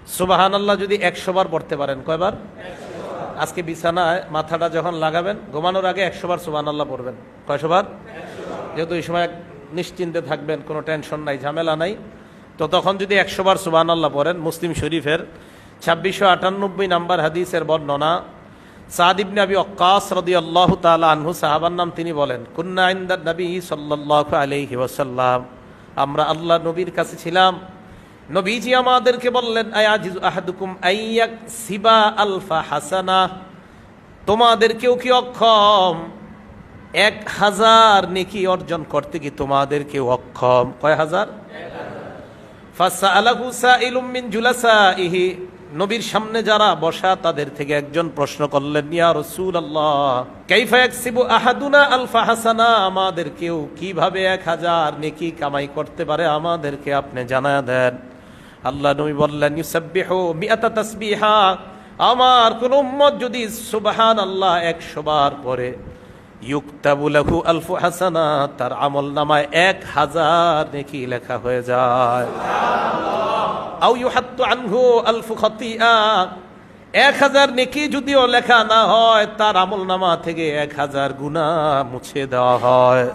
সুবহানাল্লাহ যদি 100 বার পড়তে পারেন, কয়বার? আজকে বিছানায় মাথাটা যখন লাগাবেন, ঘুমানোর আগে 100 বার সুবহানাল্লাহ পড়বেন। কয়শো বার? যেহেতু এই সময় নিশ্চিন্তে থাকবেন, কোনো টেনশন নাই, ঝামেলা নাই, তো তখন যদি 100 বার সুবহানাল্লাহ পড়েন। মুসলিম শরীফের 2698 নাম্বার হাদিসের বর্ণনা, সাদ ইবনে আবি ওয়াক্কাস রাদিয়াল্লাহু তাআলা আনহু, সাহাবার নাম, তিনি বলেন, কুন্না ইনদা নবী সাল্লাল্লাহু আলাইহি ওয়াসাল্লাম, আমরা আল্লাহ নবীর কাছে ছিলাম। নবীজি আমাদেরকে বললেন, আয়াজিজু আহাদুকুম আইয়াকসিবা আলফা হাসানা, তোমাদের কেউ কি অক্ষম 1000 নেকি অর্জন করতে? কি তোমাদের কেউ অক্ষম? কয় হাজার? ফাসআলাহু সাইলুম মিন জুলাসাইহি, নবীর সামনে যারা বসা তাদের থেকে একজন প্রশ্ন করলেন, ইয়া রাসূলুল্লাহ কাইফা ইয়াকসিবু আহাদুনা আলফা হাসানা, আমাদের কেউ কিভাবে 1000 নেকি কামাই করতে পারে, আমাদেরকে আপনি জানায়া দেন। আল্লাহ নবী বললেন, ইউসাব্বিহু মিআতা তাসবিহা, আমার কোন উম্মত যদি সুবহানাল্লাহ 100 বার পড়ে, ইউকতাবু লাহু আলফু হাসানা, তার আমল নামায় 1000 নেকি লেখা হয়ে যায়। আও ইউহাত্তু আনহু আলফু খাতিয়া, 1000 নেকি যদিও লেখা না হয়, তার আমল নামা থেকে 1000 গুনাহ মুছে দেওয়া হয়।